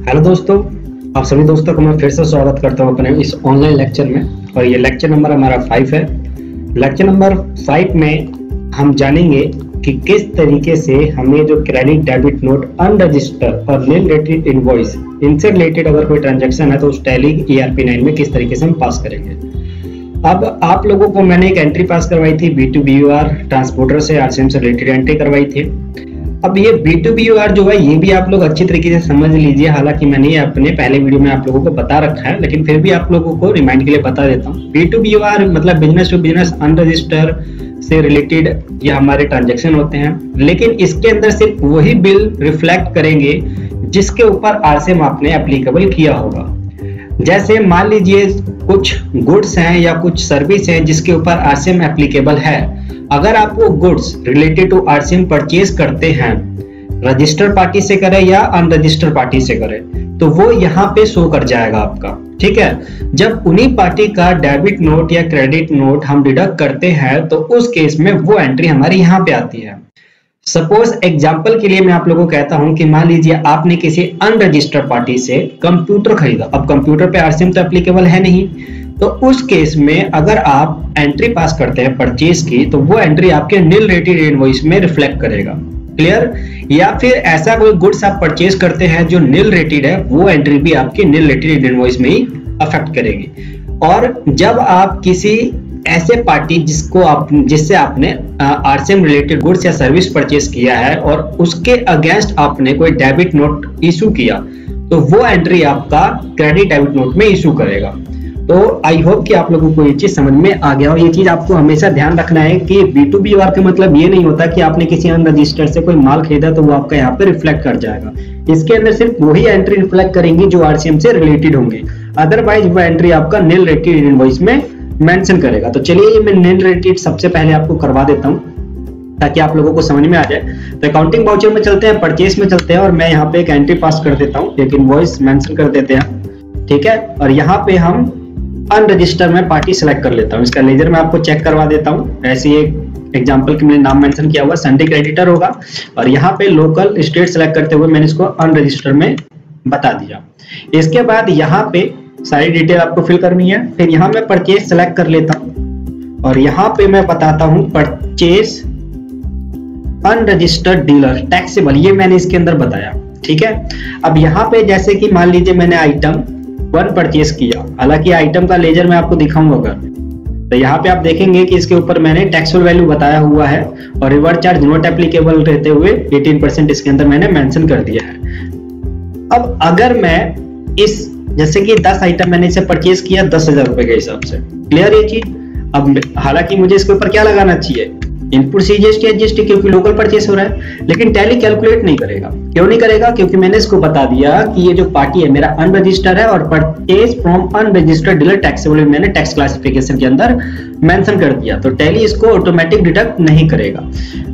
Hello दोस्तों, आप सभी दोस्तों को मैं फिर से स्वागत करता हूं अपने इस ऑनलाइन लेक्चर में। और ये लेक्चर नंबर हमारा 5 है। लेक्चर नंबर 5 में हम जानेंगे कि किस तरीके से हमें जो क्रेडिट डेबिट नोट अनरजिस्टर और नील रेटेड इनवॉइस इनसे रिलेटेड अगर कोई ट्रांजैक्शन है तो उस टैली ERP9 में किस तरीके से हम पास करेंगे। अब आप लोगों को मैंने एक एंट्री पास करवाई थी B2BUR ट्रांसपोर्टर से, RCM से रिलेटेड एंट्री करवाई थी। अब ये B2BUR जो है ये भी आप लोग अच्छी तरीके से समझ लीजिए। हालांकि मैंने ये अपने पहले वीडियो में आप लोगों को बता रखा है, लेकिन फिर भी आप लोगों को रिमाइंड के लिए बता देता हूँ। B2BUR मतलब बिजनेस टू बिजनेस अनरजिस्टर से रिलेटेड ये हमारे ट्रांजैक्शन होते हैं, लेकिन इसके अंदर सिर्फ वही बिल रिफ्लेक्ट करेंगे जिसके ऊपर RCM आपने एप्लीकेबल किया होगा। जैसे मान लीजिए कुछ गुड्स हैं या कुछ सर्विस हैं जिसके ऊपर RCM एप्लीकेबल है। अगर आप वो goods related to RCM purchase करते हैं, रजिस्टर पार्टी से करें या अनरजिस्टर पार्टी से करें, तो वो यहाँ पे शो कर जाएगा आपका। ठीक है, जब उन्हीं पार्टी का डेबिट नोट या क्रेडिट नोट हम डिडक्ट करते हैं तो उस केस में वो एंट्री हमारी यहाँ पे आती है। सपोज एग्जाम्पल के लिए मैं आप लोगों को कहता हूं कि मान लीजिए आपने किसी अनरजिस्टर्ड पार्टी से कंप्यूटर खरीदा। अब कंप्यूटर पे RCM तो एप्लीकेबल है नहीं, तो उस केस में अगर आप एंट्री पास करते हैं परचेज की, तो वो एंट्री आपके नील रेटेड इनवॉइस में रिफ्लेक्ट करेगा। क्लियर? या फिर ऐसा कोई गुड्स आप परचेज करते हैं जो नील रेटेड है, वो एंट्री भी आपकी नील रेटेड इनवॉइस में ही अफेक्ट करेगी। और जब आप किसी ऐसे पार्टी जिससे आपने RCM रिलेटेड गुड्स या सर्विस परचेज किया है और उसके अगेंस्ट आपने कोई डेबिट नोट इशू किया, तो वो एंट्री आपका क्रेडिट डेबिट नोट में इशू करेगा। तो आई होप कि आप लोगों को ये चीज समझ में आ गया हो। ये चीज आपको हमेशा ध्यान रखना है कि B2BUR का मतलब ये नहीं होता कि आपने किसी अनरजिस्टर से कोई माल खरीदा तो वो आपका यहाँ पे रिफ्लेक्ट कर जाएगा। इसके अंदर सिर्फ वही एंट्री रिफ्लेक्ट करेंगी जो RCM से रिलेटेड होंगे, अदरवाइज वो एंट्री आपका नील रेटेड इनवॉइस में मेंशन करेगा। तो चलिए ये मैं नील रेटेड सबसे पहले आपको करवा देता हूँ ताकि आप लोगों को समझ में आ जाए। तो अकाउंटिंग वाउचर में चलते हैं, परचेस में चलते हैं और मैं यहाँ पे एक एंट्री पास कर देता हूँ, एक इनवॉइस मेंशन कर देते हैं। ठीक है, और यहाँ पे हम अनरजिस्टर में पार्टी सेलेक्ट कर लेता हूँ। इसका लेजर मैं आपको चेक करवा देता हूँ। ऐसे एक एग्जांपल के मैंने नाम मेंशन किया हुआ संडे क्रेडिटर होगा, और यहाँ पे लोकल स्टेट सेलेक्ट करते हुए मैंने इसको अनरजिस्टर में बता दिया। इसके बाद यहाँ पे सारी डिटेल आपको फिल करनी है। फिर यहाँ मैं परचेज सेलेक्ट कर लेता हूँ और यहाँ पे मैं बताता हूँ परचेज अनरजिस्टर्ड डीलर टैक्सेबल, ये मैंने इसके अंदर बताया। ठीक है, अब यहाँ पे जैसे कि मान लीजिए मैंने आइटम 1 परचेज किया, हालांकि आइटम का लेजर मैं आपको दिखाऊंगा अगर, तो यहाँ पे आप देखेंगे कि इसके ऊपर मैंने टैक्सेबल वैल्यू बताया हुआ है और रिवर्स चार्ज नॉट एप्लीकेबल रहते हुए 18% इसके अंदर मैंने मेंशन कर दिया है। अब अगर मैं इस जैसे कि 10 आइटम मैंने इसे परचेज किया 10,000 रुपए के हिसाब से, क्लियर ये चीज। अब हालांकि मुझे इसके ऊपर क्या लगाना चाहिए, इनपुट CGST HGST, क्योंकि लोकल परचेस हो रहा है, लेकिन टैली कैलकुलेट नहीं करेगा। क्यों नहीं करेगा? क्योंकि मैंने इसको बता दिया कि ये जो पार्टी है मेरा अनरजिस्टर्ड है और purchase from unregistered dealer taxable मैंने टैक्स क्लासिफिकेशन के अंदर मेंशन कर दिया, तो टैली इसको ऑटोमेटिक डिडक्ट नहीं करेगा।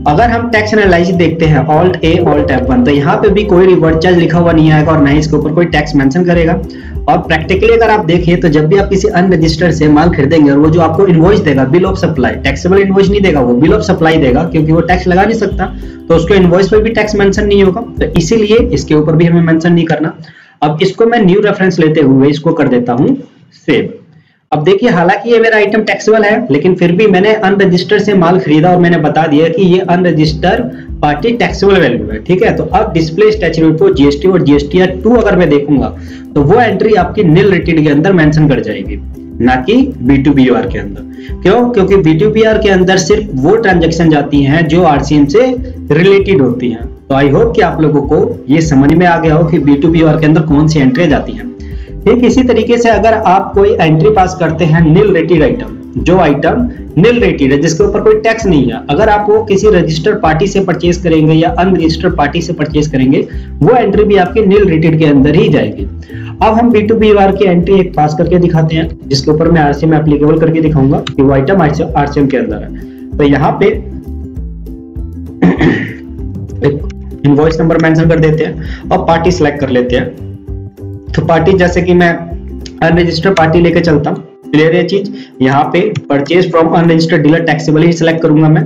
अगर हम टैक्स एनालिसिस देखते हैं Alt A Alt F1, तो यहाँ पे भी कोई रिवर्स चार्ज लिखा हुआ नहीं आएगा और ना ही इसके ऊपर कोई टैक्स मेंशन करेगा। और प्रैक्टिकली अगर आप देखें तो जब भी आप किसी अनरजिस्टर्ड से माल खरीदेंगे और वो जो आपको इनवॉइस देगा bill of supply, taxable invoice नहीं देगा, वो बिल ऑफ सप्लाई देगा, क्योंकि वो टैक्स लगा नहीं सकता, तो उसको इनवॉइस पर भी टैक्स मेंशन नहीं होगा, तो इसीलिए इसके ऊपर भी हमें मेंशन नहीं करना। अब इसको मैं न्यू रेफरेंस लेते हुए इसको कर देता हूँ सेव। अब देखिए, हालांकि ये मेरा आइटम टैक्सेबल है, लेकिन फिर भी मैंने अनरजिस्टर्ड से माल खरीदा और मैंने बता दिया कि ये अनरजिस्टर्ड पार्टी टैक्सेबल वैल्यू है। ठीक है, तो अब डिस्प्ले स्टैट्यूटरी रिपोर्ट GST और GSTR 2 अगर मैं देखूंगा तो वो एंट्री आपकी नील रेटेड के अंदर मेंशन कर जाएगी, ना कि B2BUR के अंदर। क्यों? क्योंकि B2BUR के अंदर सिर्फ वो ट्रांजैक्शन जाती हैं जो RCM से रिलेटेड होती हैं। तो आई होप कि आप लोगों को ये समझ में आ गया हो कि B2BUR के अंदर कौन सी एंट्री जाती हैं। ठीक इसी तरीके से अगर आप कोई एंट्री पास करते हैं नील रेटेड आइटम, जो आइटम नील रेटेड है जिसके ऊपर कोई टैक्स नहीं है, अगर आप वो किसी रजिस्टर्ड पार्टी से परचेज करेंगे या अनरजिस्टर्ड पार्टी से परचेज करेंगे, वो एंट्री भी आपकी नील रेटेड के अंदर ही जाएगी। अब हम B2BUR की एंट्री एक पास करके दिखाते हैं जिसके ऊपर मैं RCM एप्लीकेबल करके दिखाऊंगा कि वो आइटम RCM के अंदर है। तो यहाँ पे इनवॉइस नंबर मेंशन कर देते हैं और पार्टी सिलेक्ट कर लेते हैं। तो पार्टी जैसे कि मैं अनरजिस्टर्ड पार्टी लेके चलता हूँ, क्लियर है चीज। यहाँ पे purchase from unregistered dealer taxable he select करूंगा मैं।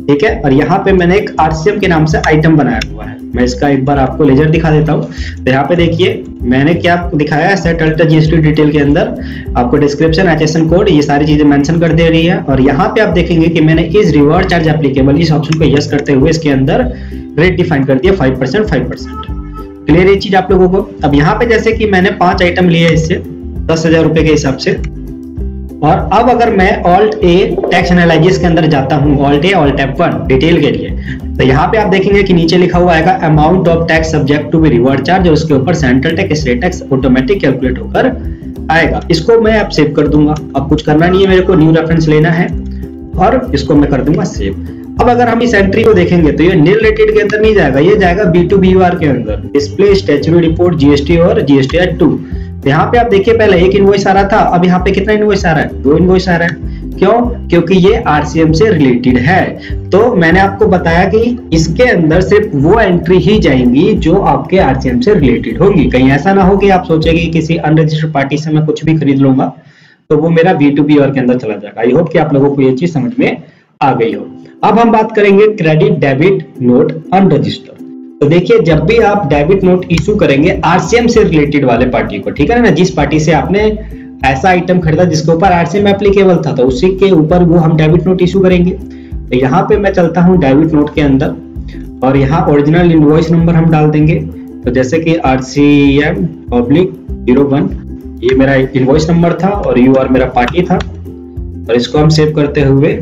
ठीक है। और यहाँ पे मैंने एक RCM के नाम से आइटम बनाया हुआ है। मैं इसका एक बार आपको लेजर दिखा देता हूँ। तो यहाँ पे देखिए मैंने क्या दिखाया है, सेट अल्टर GST डिटेल के अंदर आपको डिस्क्रिप्शन, HSN कोड, ये सारी चीजें मेंशन कर दे रही है। और यहाँ पे आप देखेंगे कि मैंने इस रिवॉर्ड चार्ज एप्लीकेबल इस ऑप्शन को यस करते हुए इसके अंदर रेट डिफाइन कर दिया 5%। क्लियर ये चीज आप लोगों को। अब यहाँ पे जैसे कि मैंने 5 आइटम लिए इससे 10,000 रुपए के हिसाब से, और अब अगर मैं Alt A टैक्स एनालिसिस के अंदर जाता हूँ, Alt A Alt F1 detail के लिए, तो यहाँ पे आप देखेंगे कि नीचे लिखा हुआ आएगा amount of tax subject to be reverse charge, और उसके ऊपर central tax, state tax automatic calculate होकर आएगा। इसको मैं अब सेव कर दूंगा। अब कुछ करना नहीं है, मेरे को न्यू रेफरेंस लेना है और इसको मैं कर दूंगा सेव। अब अगर हम इस एंट्री को देखेंगे तो ये नील रेटेड के अंदर नहीं जाएगा, ये जाएगा B2BUR के अंदर, डिस्प्ले स्टैट्यूटरी रिपोर्ट GST और GSTR 2। यहाँ पे आप देखिए पहले एक इनवॉइस आ रहा था, अब यहाँ पे कितना इनवॉइस आ रहा है? 2 इनवॉइस आ रहा है। क्यों? क्योंकि ये RCM से रिलेटेड है। तो मैंने आपको बताया कि इसके अंदर सिर्फ वो एंट्री ही जाएंगी जो आपके RCM से रिलेटेड होंगी। कहीं ऐसा ना हो कि आप सोचेंगे किसी अनरजिस्टर्ड पार्टी से मैं कुछ भी खरीद लूंगा तो वो मेरा B2BUR के अंदर चला जाएगा। आई होप कि आप लोगों को ये चीज समझ में आ गई हो। अब हम बात करेंगे क्रेडिट डेबिट नोट अनरजिस्टर्ड। तो देखिए जब भी आप डेबिट नोट इशू करेंगे RCM से रिलेटेड वाले पार्टी को, ठीक है ना, जिस पार्टी से आपने ऐसा आइटम खरीदा जिसके ऊपर RCM एप्लीकेबल था, तो उसी के ऊपर वो हम डेबिट नोट इशू करेंगे। तो यहाँ पे मैं चलता हूँ डेबिट नोट के अंदर, और यहाँ ओरिजिनल इनवॉइस नंबर हम डाल देंगे। तो जैसे कि RCM/01 ये मेरा इनवॉइस नंबर था और UR मेरा पार्टी था, और इसको हम सेव करते हुए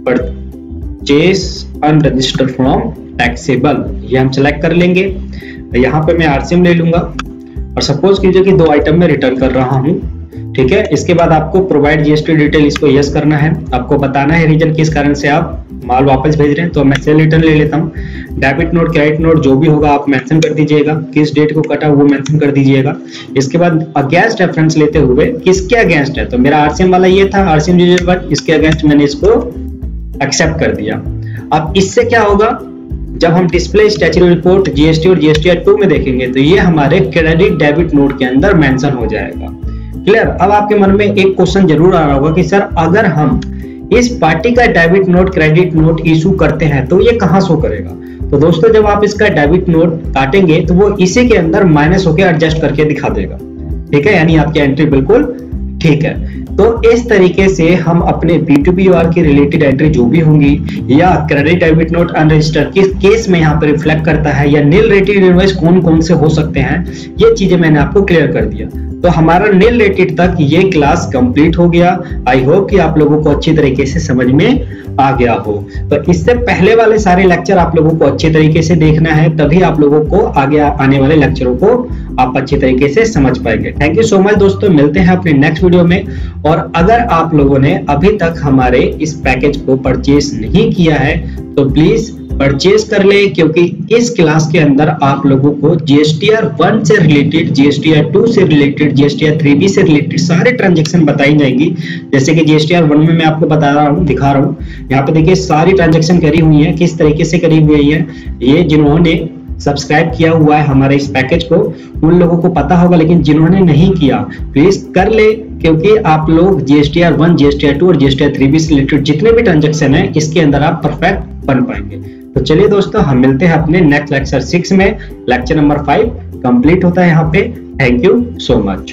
परचेस अनरजिस्टर्ड फ्रॉम टैक्सेबल ये हम सेलेक्ट कर लेंगे। तो यहाँ पे मैं RCM ले लूंगा, और सपोज कीजिए कि 2 आइटम में रिटर्न कर रहा हूँ, ठीक है। इसके बाद आपको प्रोवाइड GST डिटेल, इसको यस करना है, आपको बताना है रीजन किस कारण से आप माल वापस भेज रहे हैं। तो मैं सेल रिटर्न ले लेता हूँ। डेबिट नोट, क्रेडिट नोट जो भी होगा आप मेंशन कर दीजिएगा, किस डेट को कटा वो मेंशन कर दीजिएगा। इसके बाद अगेंस्ट रेफरेंस लेते हुए किसके अगेंस्ट है, तो मेरा RCM वाला ये था RCM 001, इसके अगेंस्ट मैंने इसको एक्सेप्ट कर दिया। अब इससे क्या होगा, जब हम डिस्प्ले स्टैट्यूटरी रिपोर्ट GST और GSTR 2 में देखेंगे तो ये हमारे क्रेडिट डेबिट नोट के अंदर मेंशन हो जाएगा। क्लियर? अब आपके मन में एक क्वेश्चन जरूर आ रहा होगा कि सर अगर हम इस पार्टी का debit note credit note issue करते हैं तो ये कहां शो करेगा? तो दोस्तों जब आप इसका डेबिट नोट काटेंगे तो वो इसी के अंदर माइनस होकर एडजस्ट करके दिखा देगा, ठीक है, यानी आपकी एंट्री बिल्कुल ठीक है। तो इस तरीके से हम अपने B2BUR की रिलेटेड एंट्री जो भी होंगी, या क्रेडिट डेबिट नोट अनरजिस्टर्ड किस केस में यहाँ पर रिफ्लेक्ट करता है, या नील रेटेड इनवॉइस कौन कौन से हो सकते हैं, ये चीजें मैंने आपको क्लियर कर दिया। तो हमारा नील रेटेड तक ये क्लास कंप्लीट हो गया। आई होप कि आप लोगों को अच्छी तरीके से समझ में आ गया हो। तो इससे पहले वाले सारे लेक्चर आप लोगों को अच्छे तरीके से देखना है, तभी आप लोगों को आगे आने वाले लेक्चरों को आप अच्छे तरीके से समझ पाएंगे। थैंक यू सो मच दोस्तों, मिलते हैं अपने नेक्स्ट वीडियो में। और अगर आप लोगों ने अभी तक हमारे इस पैकेज को परचेज नहीं किया है तो प्लीज परचेज कर ले, क्योंकि इस क्लास के अंदर आप लोगों को GSTR 1 से रिलेटेड, GSTR 2 से रिलेटेड, GSTR 3B से रिलेटेड सारे ट्रांजैक्शन बताई जाएंगी। जैसे कि GSTR 1 में मैं आपको बता रहा हूँ, दिखा रहा हूँ, यहाँ पे देखिए सारी ट्रांजैक्शन करी हुई है, किस तरीके से करी हुई है। ये जिन्होंने सब्सक्राइब किया हुआ है हमारे इस पैकेज को उन लोगों को पता होगा, लेकिन जिन्होंने नहीं किया प्लीज कर ले, क्योंकि आप लोग GSTR 1, GSTR 2 और GSTR 3B से रिलेटेड जितने भी ट्रांजैक्शन है इसके अंदर आप परफेक्ट बन पाएंगे। तो चलिए दोस्तों, हम मिलते हैं अपने नेक्स्ट लेक्चर 6 में। लेक्चर नंबर 5 कंप्लीट होता है यहाँ पे। Thank you so much.